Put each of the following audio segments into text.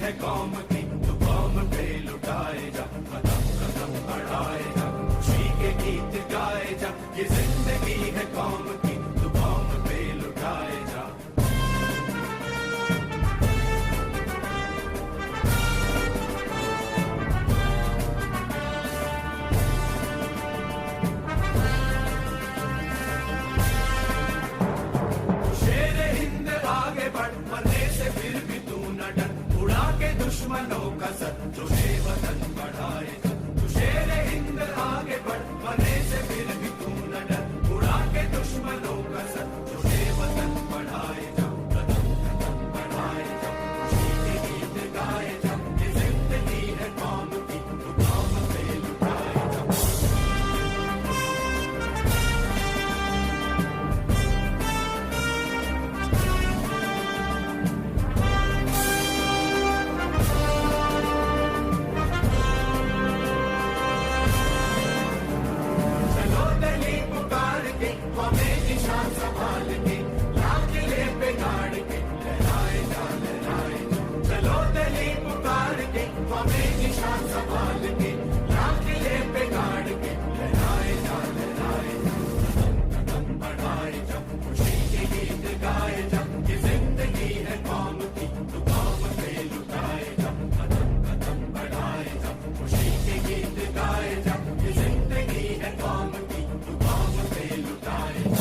है कौम की, तो कौम पे लुटाए जा, कदम कदम बढ़ाए जा, खुशी के गीत गाए जा। ये जिंदगी है कौम की, तो कौम पे लुटाए जा। शेर हिंद आगे बढ़, मरने से फिर भी तू न डर, उड़ा के दुश्मनों का सर, जो वतन बढ़ाए जा। तू शेर हिंद आगे बढ़, मरने से फिर भी तू न डर, उड़ा के दुश्मनों का सर, जो वतन बढ़ाए जा। कदम कदम बढ़ाए जा, खुशी के गीत गाए जा। ये जिंदगी है कौम की, तो कौम पे लुटाए जा। चलो दिली पुकार के, हमें निशान संभाल के, लाल किले पे गाड़ के, लहराए जा लहराए जा। चलो दिली पुकार के, हमें निशान संभाल के, लाल किले पे गाड़ के, लहराए जा लहराए जा। कदम कदम बढ़ाए जा, खुशी के गीत गाए जा। ये जिंदगी है कौम की, तो कौम पे लुटाए जा। कदम कदम बढ़ाए जा, खुशी के गीत गाए जा। ये जिंदगी है कौम की, तो कौम पे लुटाए जा।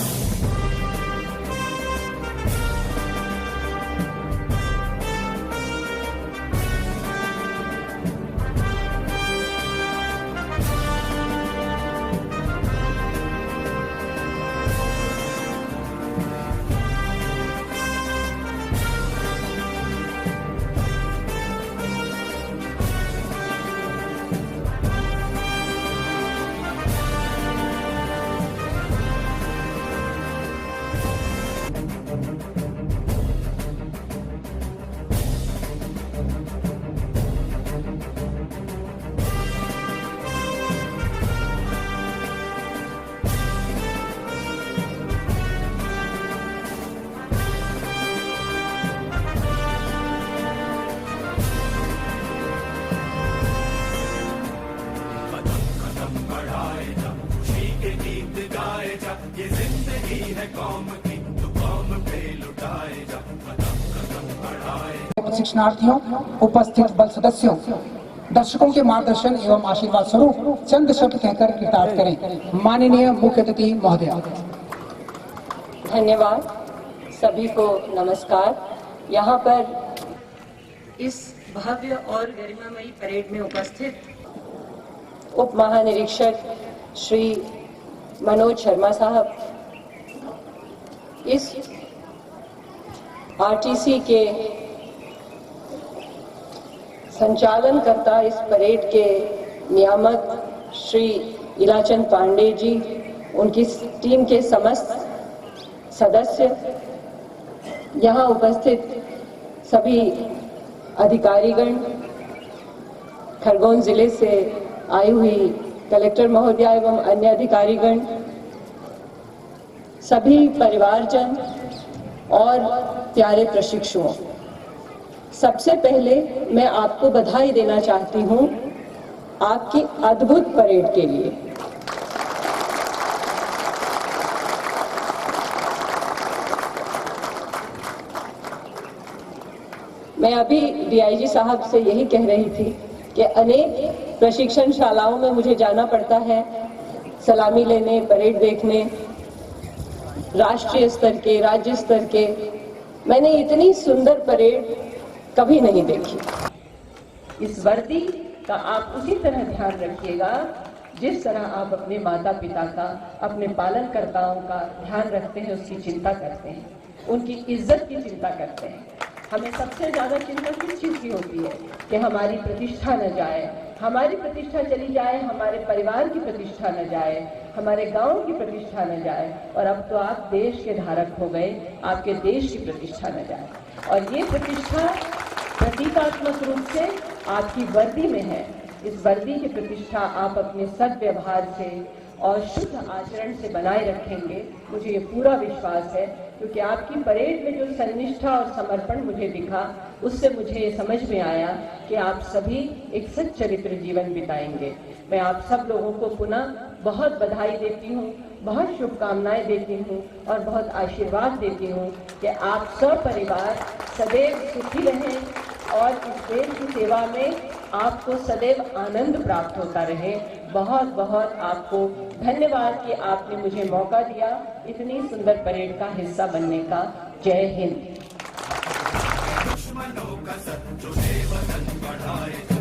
कदम कदम बढ़ाए जा, खुशी के गीत गाए जा। ये जिंदगी है कौम की, तो कौम पे लुटाए जा। कदम कदम बढ़ाए जा। प्रशिक्षणार्थियों, उपस्थित बल सदस्यों, दर्शकों के मार्गदर्शन एवं आशीर्वाद स्वरूप चंद शब्द कहकर कृतार्थ करें। माननीय मुख्य अतिथि महोदय। धन्यवाद। सभी को नमस्कार। यहाँ पर इस भव्य और गरिमामयी परेड में उपस्थित उप महानिरीक्षक श्री मनोज शर्मा साहब, इस आरटीसी के संचालनकर्ता, इस परेड के नियामक श्री इलाचंद पांडे जी, उनकी टीम के समस्त सदस्य, यहाँ उपस्थित सभी अधिकारीगण, खरगोन जिले से आई हुई कलेक्टर महोदया एवं अन्य अधिकारीगण, सभी परिवारजन और प्यारे प्रशिक्षुओं, सबसे पहले मैं आपको बधाई देना चाहती हूँ आपकी अद्भुत परेड के लिए। मैं अभी डीआईजी साहब से यही कह रही थी कि अनेक प्रशिक्षण शालाओं में मुझे जाना पड़ता है, सलामी लेने, परेड देखने, राष्ट्रीय स्तर के, राज्य स्तर के। मैंने इतनी सुंदर परेड कभी नहीं देखी। इस वर्दी का आप उसी तरह ध्यान रखिएगा जिस तरह आप अपने माता पिता का, अपने पालनकर्ताओं का ध्यान रखते हैं, उसकी चिंता करते हैं, उनकी इज्जत की चिंता करते हैं। हमें सबसे ज्यादा चिंता किस चीज की होती है कि हमारी प्रतिष्ठा न जाए, हमारी प्रतिष्ठा चली जाए, हमारे परिवार की प्रतिष्ठा न जाए, हमारे गांव की प्रतिष्ठा न जाए। और अब तो आप देश के धारक हो गए, आपके देश की प्रतिष्ठा न जाए। और ये प्रतिष्ठा प्रतीकात्मक रूप से आपकी वर्दी में है। इस वर्दी की प्रतिष्ठा आप अपने सद्व्यवहार से, और शुद्ध आचरण से बनाए रखेंगे, मुझे ये पूरा विश्वास है। क्योंकि आपकी परेड में जो सन्निष्ठा और समर्पण मुझे दिखा, उससे मुझे ये समझ में आया कि आप सभी एक सच्चरित्र जीवन बिताएंगे। मैं आप सब लोगों को पुनः बहुत बधाई देती हूँ, बहुत शुभकामनाएं देती हूँ और बहुत आशीर्वाद देती हूँ कि आप सब परिवार सदैव सुखी रहें और इस देश की सेवा में आपको सदैव आनंद प्राप्त होता रहे। बहुत बहुत आपको धन्यवाद कि आपने मुझे मौका दिया इतनी सुंदर परेड का हिस्सा बनने का। जय हिंद। दुश्मनों का शत्रु वतन बढ़ाए।